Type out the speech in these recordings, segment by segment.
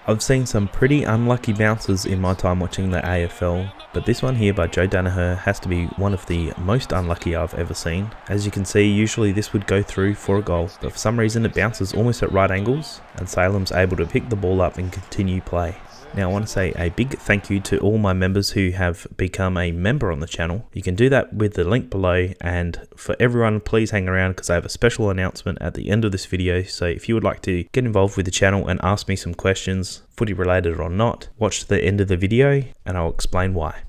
I've seen some pretty unlucky bounces in my time watching the AFL, but this one here by Joe Daniher has to be one of the most unlucky I've ever seen. As you can see, usually this would go through for a goal, but for some reason it bounces almost at right angles, and Salem's able to pick the ball up and continue play. Now I want to say a big thank you to all my members who have become a member on the channel. You can do that with the link below, and for everyone, please hang around because I have a special announcement at the end of this video. So if you would like to get involved with the channel and ask me some questions, footy related or not, watch to the end of the video and I'll explain why.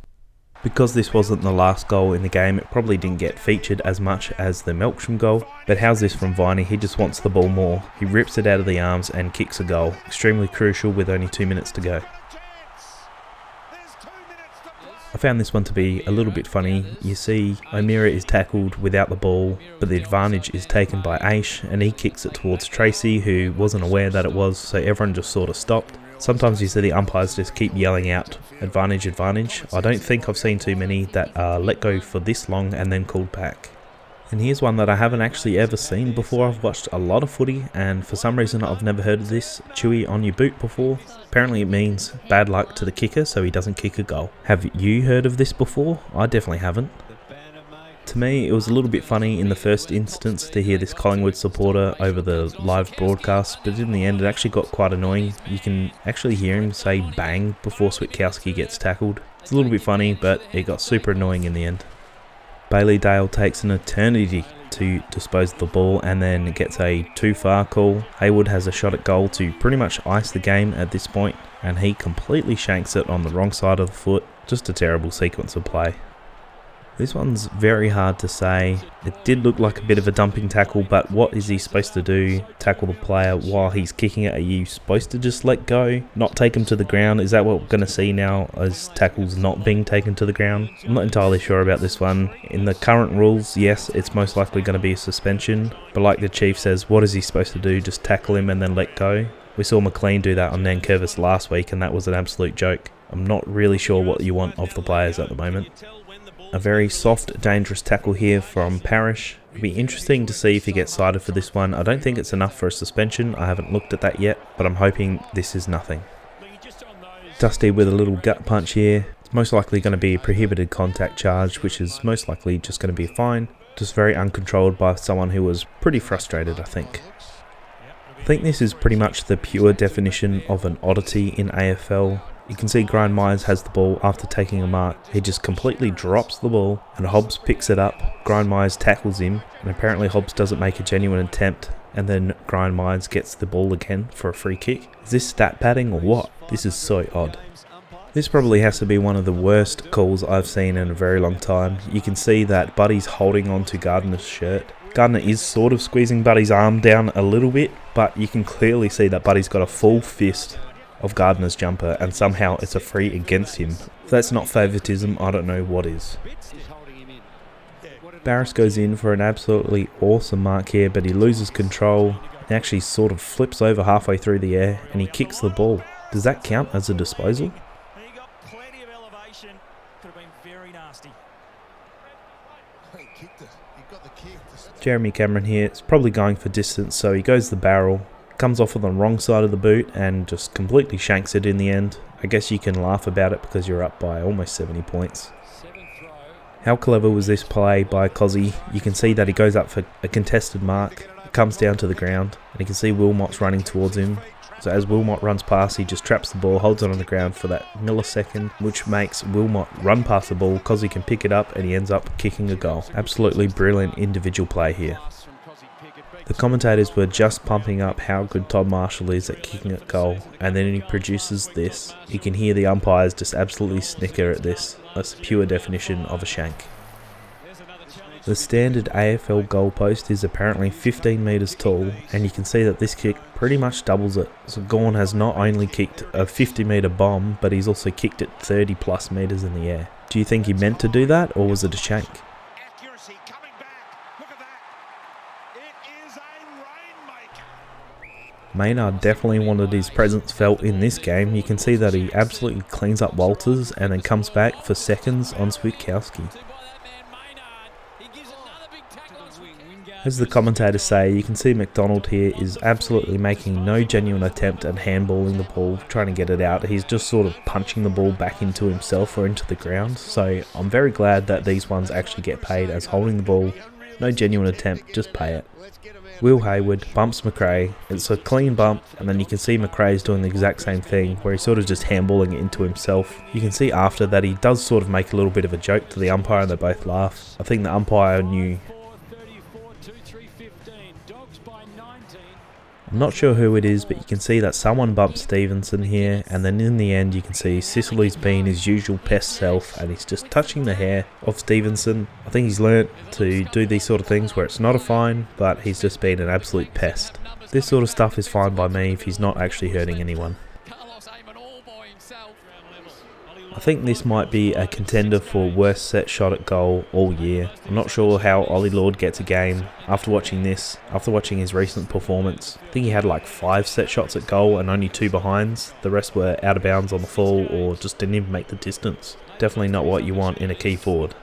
Because this wasn't the last goal in the game, it probably didn't get featured as much as the Melksham goal. But how's this from Viney? He just wants the ball more. He rips it out of the arms and kicks a goal. Extremely crucial with only 2 minutes to go. I found this one to be a little bit funny. You see, O'Meara is tackled without the ball, but the advantage is taken by Aish, and he kicks it towards Tracy, who wasn't aware that it was, so everyone just sort of stopped. Sometimes you see the umpires just keep yelling out, advantage, advantage. I don't think I've seen too many that are let go for this long and then called back. And here's one that I haven't actually ever seen before. I've watched a lot of footy, and for some reason I've never heard of this. Chewy on your boot before. Apparently it means bad luck to the kicker so he doesn't kick a goal. Have you heard of this before? I definitely haven't. To me, it was a little bit funny in the first instance to hear this Collingwood supporter over the live broadcast, but in the end it actually got quite annoying. You can actually hear him say bang before Switkowski gets tackled. It's a little bit funny, but it got super annoying in the end. Bailey Dale takes an eternity to dispose of the ball and then gets a too far call. Hayward has a shot at goal to pretty much ice the game at this point, and he completely shanks it on the wrong side of the foot. Just a terrible sequence of play. This one's very hard to say. It did look like a bit of a dumping tackle, but what is he supposed to do? Tackle the player while he's kicking it? Are you supposed to just let go? Not take him to the ground? Is that what we're going to see now as tackles not being taken to the ground? I'm not entirely sure about this one. In the current rules, yes, it's most likely going to be a suspension. But like the chief says, what is he supposed to do? Just tackle him and then let go? We saw McLean do that on Nankervis last week and that was an absolute joke. I'm not really sure what you want of the players at the moment. A very soft, dangerous tackle here from Parish. It'll be interesting to see if he gets cited for this one. I don't think it's enough for a suspension. I haven't looked at that yet, but I'm hoping this is nothing. Dusty with a little gut punch here. It's most likely going to be a prohibited contact charge, which is most likely just going to be a fine. Just very uncontrolled by someone who was pretty frustrated, I think. I think this is pretty much the pure definition of an oddity in AFL. You can see Gryan Miers has the ball after taking a mark. He just completely drops the ball and Hobbs picks it up. Gryan Miers tackles him and apparently Hobbs doesn't make a genuine attempt, and then Gryan Miers gets the ball again for a free kick. Is this stat padding or what? This is so odd. This probably has to be one of the worst calls I've seen in a very long time. You can see that Buddy's holding on to Gardner's shirt. Gardner is sort of squeezing Buddy's arm down a little bit, but you can clearly see that Buddy's got a full fist of Gardner's jumper and somehow it's a free against him. If that's not favouritism, I don't know what is. Barrass goes in for an absolutely awesome mark here, but he loses control and actually sort of flips over halfway through the air and he kicks the ball. Does that count as a disposal? Jeremy Cameron here is probably going for distance, so he goes the barrel. Comes off on the wrong side of the boot and just completely shanks it in the end. I guess you can laugh about it because you're up by almost 70 points. How clever was this play by Kozzie? You can see that he goes up for a contested mark, comes down to the ground, and you can see Wilmot's running towards him. So as Wilmot runs past, he just traps the ball, holds it on the ground for that millisecond, which makes Wilmot run past the ball. Kozzie can pick it up and he ends up kicking a goal. Absolutely brilliant individual play here. The commentators were just pumping up how good Todd Marshall is at kicking a goal, and then he produces this. You can hear the umpires just absolutely snicker at this. That's the pure definition of a shank. The standard AFL goalpost is apparently 15 metres tall, and you can see that this kick pretty much doubles it. So Gawn has not only kicked a 50 metre bomb, but he's also kicked it 30 plus metres in the air. Do you think he meant to do that, or was it a shank? Maynard definitely wanted his presence felt in this game. You can see that he absolutely cleans up Walters and then comes back for seconds on Switkowski. As the commentators say, you can see McDonald here is absolutely making no genuine attempt at handballing the ball, trying to get it out. He's just sort of punching the ball back into himself or into the ground. So I'm very glad that these ones actually get paid as holding the ball. No genuine attempt, just pay it. Will Hayward bumps McRae. It's a clean bump, and then you can see McRae's doing the exact same thing where he's sort of just handballing it into himself. You can see after that he does sort of make a little bit of a joke to the umpire and they both laugh. I think the umpire knew. I'm not sure who it is, but you can see that someone bumped Stevenson here, and then in the end you can see Sicily's been his usual pest self and he's just touching the hair of Stevenson. I think he's learnt to do these sort of things where it's not a fine, but he's just been an absolute pest. This sort of stuff is fine by me if he's not actually hurting anyone. I think this might be a contender for worst set shot at goal all year. I'm not sure how Ollie Lord gets a game after watching this, after watching his recent performance. I think he had like 5 set shots at goal and only 2 behinds. The rest were out of bounds on the full or just didn't even make the distance. Definitely not what you want in a key forward.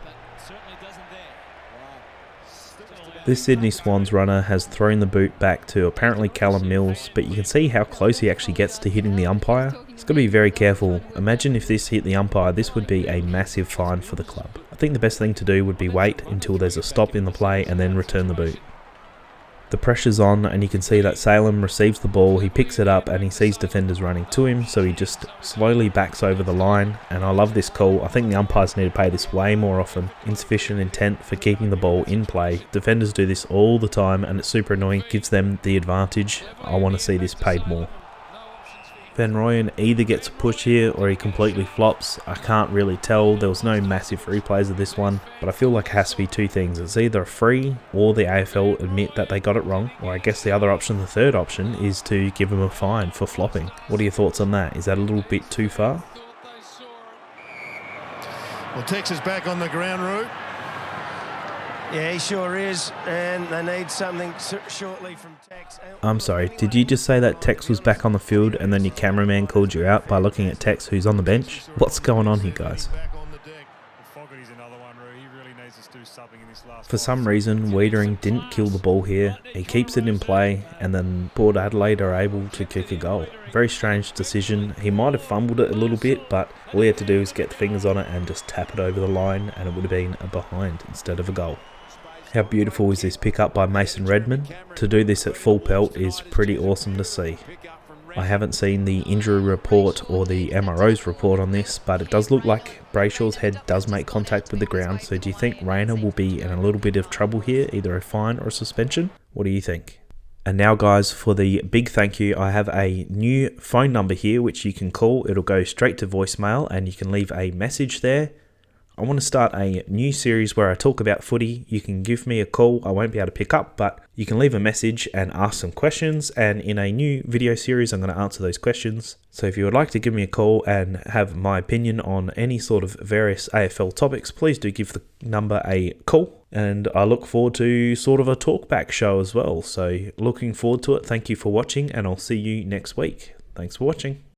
This Sydney Swans runner has thrown the boot back to apparently Callum Mills, but you can see how close he actually gets to hitting the umpire. He's got to be very careful. Imagine if this hit the umpire, this would be a massive fine for the club. I think the best thing to do would be wait until there's a stop in the play and then return the boot. The pressure's on and you can see that Salem receives the ball, he picks it up and he sees defenders running to him, so he just slowly backs over the line, and I love this call. I think the umpires need to play this way more often. Insufficient intent for keeping the ball in play. Defenders do this all the time and it's super annoying, gives them the advantage. I want to see this paid more. Rooyen either gets a push here or he completely flops. I can't really tell. There was no massive replays of this one, but I feel like it has to be 2 things. It's either a free or the AFL admit that they got it wrong, or I guess the other option, the third option, is to give him a fine for flopping. What are your thoughts on that? Is that a little bit too far? Well, Tex is back on the ground route. Yeah, he sure is, and they need something shortly from Tex. I'm sorry, did you just say that Tex was back on the field and then your cameraman called you out by looking at Tex who's on the bench? What's going on here, guys? For some reason, Weitering didn't kill the ball here. He keeps it in play, and then Port Adelaide are able to kick a goal. Very strange decision. He might have fumbled it a little bit, but all he had to do was get the fingers on it and just tap it over the line, and it would have been a behind instead of a goal. How beautiful is this pickup by Mason Redman? To do this at full pelt is pretty awesome to see. I haven't seen the injury report or the MRO's report on this, but it does look like Brayshaw's head does make contact with the ground, so do you think Rayner will be in a little bit of trouble here, either a fine or a suspension? What do you think? And now guys, for the big thank you, I have a new phone number here which you can call. It'll go straight to voicemail and you can leave a message there. I want to start a new series where I talk about footy. You can give me a call. I won't be able to pick up, but you can leave a message and ask some questions. And in a new video series, I'm going to answer those questions. So if you would like to give me a call and have my opinion on any sort of various AFL topics, please do give the number a call. And I look forward to sort of a talkback show as well. So looking forward to it. Thank you for watching and I'll see you next week. Thanks for watching.